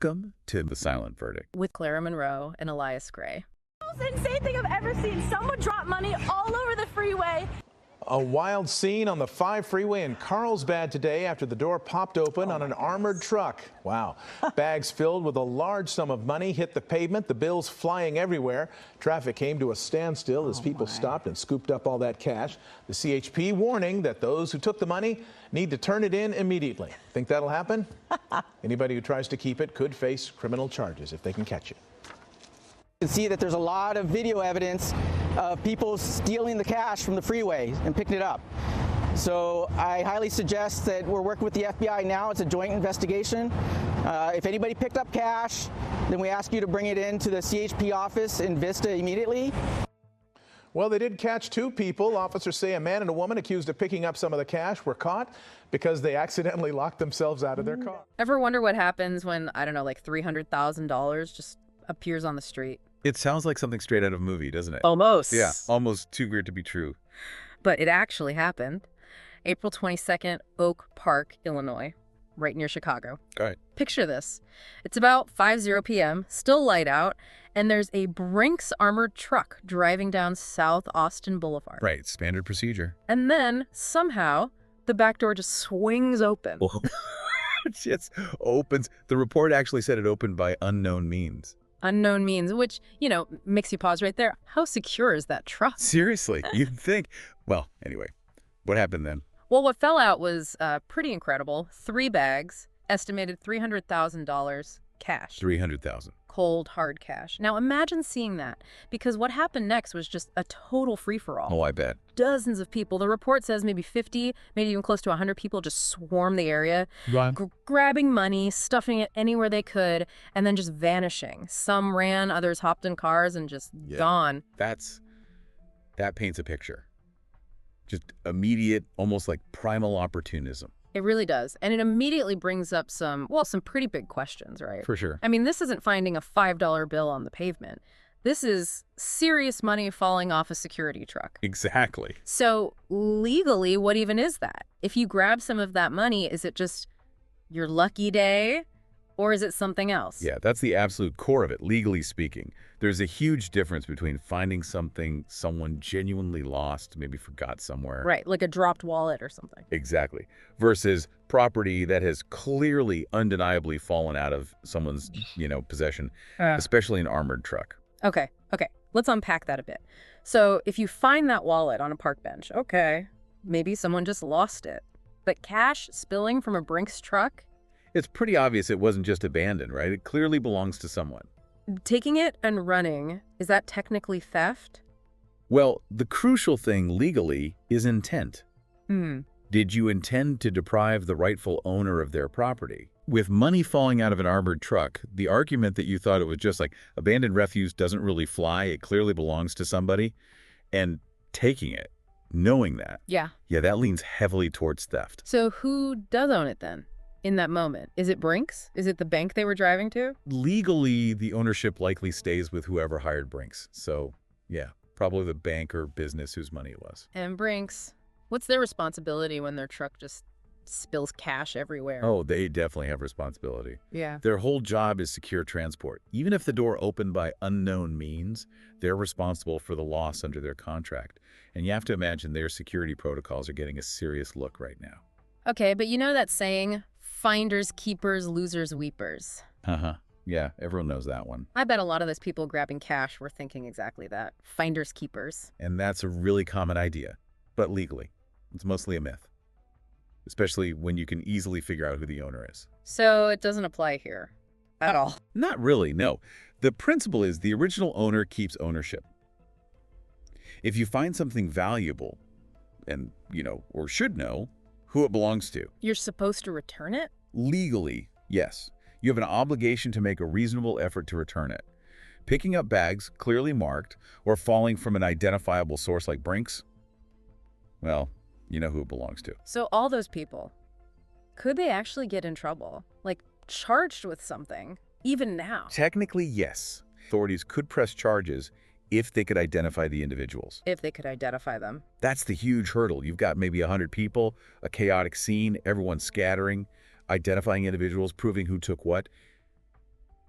Welcome to The Silent Verdict. With Clara Monroe and Elias Gray. Most insane thing I've ever seen. Someone drop money all over the freeway. A wild scene on the 5 freeway in Carlsbad today after the door popped open on an armored truck. Wow. Bags filled with a large sum of money hit the pavement, the bills flying everywhere. Traffic came to a standstill as people stopped and scooped up all that cash. The CHP warning that those who took the money need to turn it in immediately. Think that'll happen? Anybody who tries to keep it could face criminal charges if they can catch it. You can see that there's a lot of video evidence of people stealing the cash from the freeway and picking it up. So I highly suggest that we're working with the FBI now. It's a joint investigation. If anybody picked up cash, then we ask you to bring it into the CHP office in Vista immediately. Well, they did catch 2 people. Officers say a man and a woman accused of picking up some of the cash were caught because they accidentally locked themselves out of their car. Ever wonder what happens when, I don't know, like $300,000 just appears on the street? It sounds like something straight out of a movie, doesn't it? Almost. Yeah, almost too weird to be true. But it actually happened. April 22nd, Oak Park, Illinois, right near Chicago. All right. Picture this. It's about 5:00 p.m., still light out, and there's a Brinks armored truck driving down South Austin Boulevard. Right, standard procedure. And then, somehow, the back door just swings open. Whoa. It just opens. The report actually said it opened by unknown means. Unknown means, which, you know, makes you pause right there. How secure is that truck? Seriously, you'd think. Well, anyway, what happened then? Well, what fell out was pretty incredible. 3 bags, estimated $300,000 cash. $300,000. Cold, hard cash. Now, imagine seeing that, because what happened next was just a total free-for-all. Oh, I bet. Dozens of people. The report says maybe 50, maybe even close to 100 people just swarmed the area, grabbing money, stuffing it anywhere they could, and then just vanishing. Some ran, others hopped in cars and just gone. That paints a picture. Just immediate, almost like primal opportunism. It really does. And it immediately brings up some pretty big questions, right? For sure. I mean, this isn't finding a $5 bill on the pavement. This is serious money falling off a security truck. Exactly. So legally, what even is that? If you grab some of that money, is it just your lucky day? Or is it something else? Yeah, that's the absolute core of it, legally speaking. There's a huge difference between finding something someone genuinely lost, maybe forgot somewhere. Right, like a dropped wallet or something. Exactly. Versus property that has clearly, undeniably fallen out of someone's, possession, especially an armored truck. Okay. Let's unpack that a bit. So if you find that wallet on a park bench, okay, maybe someone just lost it. But cash spilling from a Brinks truck? It's pretty obvious it wasn't just abandoned, right? It clearly belongs to someone. Taking it and running, is that technically theft? Well, the crucial thing legally is intent. Did you intend to deprive the rightful owner of their property? With money falling out of an armored truck, the argument that you thought it was just like abandoned refuse doesn't really fly, it clearly belongs to somebody, and taking it, knowing that. Yeah, that leans heavily towards theft. So who does own it then? In that moment? Is it Brinks? Is it the bank they were driving to? Legally, the ownership likely stays with whoever hired Brinks. So, yeah, probably the bank or business whose money it was. And Brinks, what's their responsibility when their truck just spills cash everywhere? Oh, they definitely have responsibility. Yeah. Their whole job is secure transport. Even if the door opened by unknown means, they're responsible for the loss under their contract. And you have to imagine their security protocols are getting a serious look right now. Okay, but you know that saying, finders, keepers, losers, weepers. Yeah, everyone knows that one. I bet a lot of those people grabbing cash were thinking exactly that. Finders, keepers. And that's a really common idea. But legally, it's mostly a myth. Especially when you can easily figure out who the owner is. So it doesn't apply here at all? Not really, no. The principle is the original owner keeps ownership. If you find something valuable, and, or should know, who it belongs to. You're supposed to return it? Legally, yes. You have an obligation to make a reasonable effort to return it. Picking up bags clearly marked or falling from an identifiable source like Brinks, well, you know who it belongs to. So all those people, could they actually get in trouble? Like charged with something, even now? Technically, yes. Authorities could press charges if they could identify the individuals. If they could identify them. That's the huge hurdle. You've got maybe 100 people, a chaotic scene, everyone scattering, identifying individuals, proving who took what.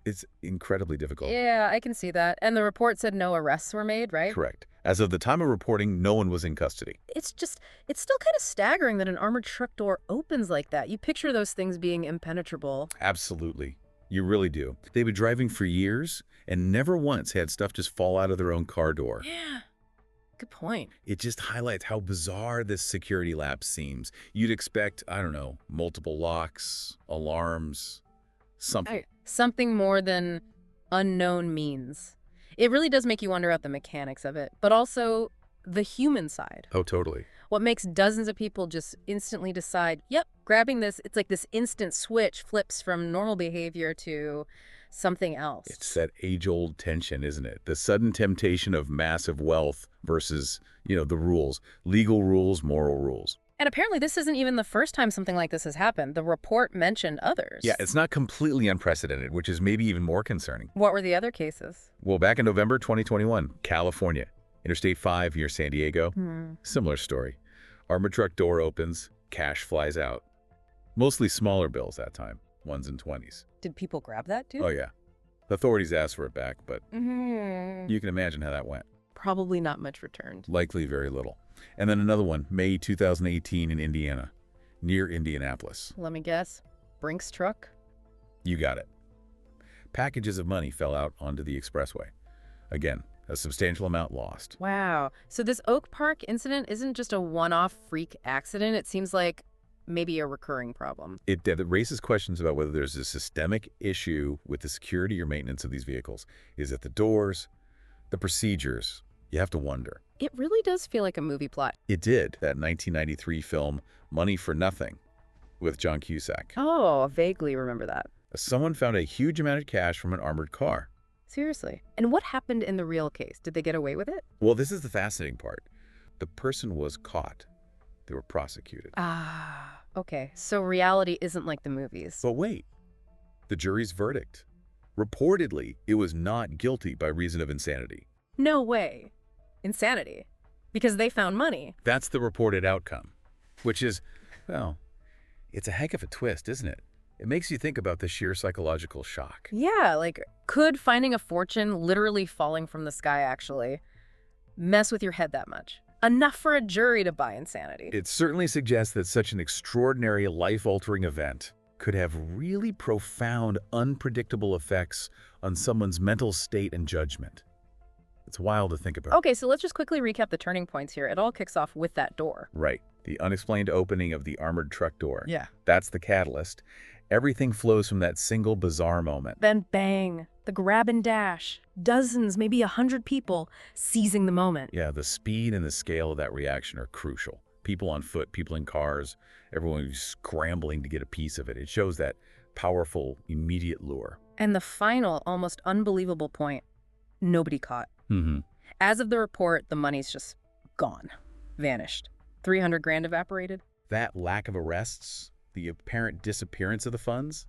It's incredibly difficult. Yeah, I can see that. And the report said no arrests were made, right? Correct. As of the time of reporting, no one was in custody. It's still kind of staggering that an armored truck door opens like that. You picture those things being impenetrable. Absolutely. You really do. They've been driving for years and never once had stuff just fall out of their own car door. Yeah. Good point. It just highlights how bizarre this security lapse seems. You'd expect, I don't know, multiple locks, alarms, something. Something more than unknown means. It really does make you wonder about the mechanics of it, but also the human side. Oh, totally. What makes dozens of people just instantly decide, yep, grabbing this, it's like this instant switch flips from normal behavior to something else. It's that age-old tension, isn't it? The sudden temptation of massive wealth versus, the rules. Legal rules, moral rules. And apparently this isn't even the first time something like this has happened. The report mentioned others. Yeah, it's not completely unprecedented, which is maybe even more concerning. What were the other cases? Well, back in November 2021, California, Interstate 5 near San Diego, similar story. Armored truck door opens, cash flies out. Mostly smaller bills that time, 1s and 20s. Did people grab that too? Oh, yeah. The authorities asked for it back, but you can imagine how that went. Probably not much returned. Likely very little. And then another one, May 2018 in Indiana, near Indianapolis. Let me guess. Brink's truck? You got it. Packages of money fell out onto the expressway. Again, a substantial amount lost. Wow. So this Oak Park incident isn't just a one-off freak accident. It seems like maybe a recurring problem. It raises questions about whether there's a systemic issue with the security or maintenance of these vehicles. Is it the doors, the procedures? You have to wonder. It really does feel like a movie plot. It did. That 1993 film, Money for Nothing, with John Cusack. Oh, I vaguely remember that. Someone found a huge amount of cash from an armored car. Seriously. And what happened in the real case? Did they get away with it? Well, this is the fascinating part. The person was caught. They were prosecuted. Ah, okay. So reality isn't like the movies. But wait. The jury's verdict. Reportedly, it was not guilty by reason of insanity. No way. Insanity. Because they found money. That's the reported outcome. Which is, well, it's a heck of a twist, isn't it? It makes you think about the sheer psychological shock. Yeah, like, could finding a fortune literally falling from the sky actually mess with your head that much? Enough for a jury to buy insanity. It certainly suggests that such an extraordinary, life-altering event could have really profound, unpredictable effects on someone's mental state and judgment. It's wild to think about. Okay, so let's just quickly recap the turning points here. It all kicks off with that door. Right. The unexplained opening of the armored truck door. Yeah. That's the catalyst. Everything flows from that single bizarre moment. Then bang, the grab and dash. Dozens, maybe 100 people seizing the moment. Yeah, the speed and the scale of that reaction are crucial. People on foot, people in cars, everyone who's scrambling to get a piece of it. It shows that powerful, immediate lure. And the final, almost unbelievable point, nobody caught. Mm-hmm. As of the report, the money's just gone, vanished. 300 grand evaporated. That lack of arrests, the apparent disappearance of the funds,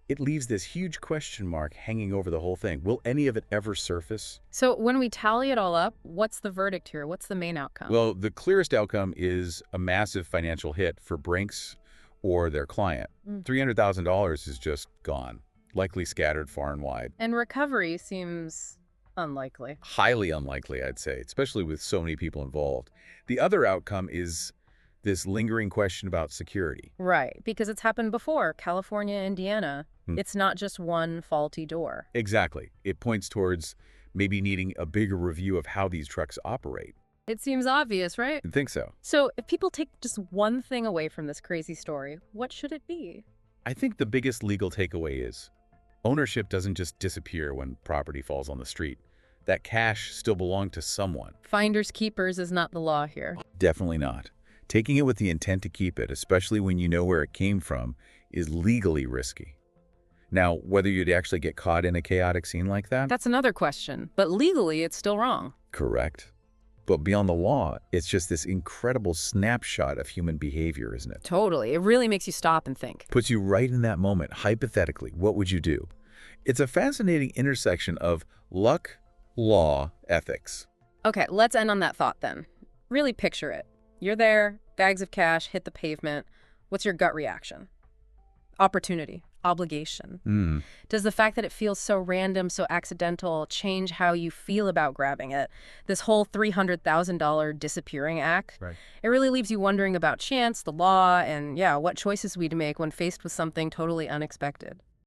it leaves this huge question mark hanging over the whole thing. Will any of it ever surface? So when we tally it all up, what's the verdict here? What's the main outcome? Well, the clearest outcome is a massive financial hit for Brinks or their client. $300,000 is just gone, likely scattered far and wide. And recovery seems unlikely. Highly unlikely, I'd say, especially with so many people involved. The other outcome is this lingering question about security. Right, because it's happened before, California, Indiana. It's not just one faulty door. Exactly. It points towards maybe needing a bigger review of how these trucks operate. It seems obvious, right? I think so. So if people take just one thing away from this crazy story, what should it be? I think the biggest legal takeaway is ownership doesn't just disappear when property falls on the street. That cash still belonged to someone. Finders keepers is not the law here. Definitely not. Taking it with the intent to keep it, especially when you know where it came from, is legally risky. Now, whether you'd actually get caught in a chaotic scene like that? That's another question, but legally it's still wrong. Correct. But beyond the law, it's just this incredible snapshot of human behavior, isn't it? Totally. It really makes you stop and think. Puts you right in that moment. Hypothetically, what would you do? It's a fascinating intersection of luck, law, ethics. Okay, let's end on that thought then. Really picture it. You're there, bags of cash hit the pavement. What's your gut reaction? Opportunity. obligation. Does the fact that it feels so random, so accidental, change how you feel about grabbing it? This whole $300,000 disappearing act, it really leaves you wondering about chance, the law, and yeah, what choices we'd make when faced with something totally unexpected.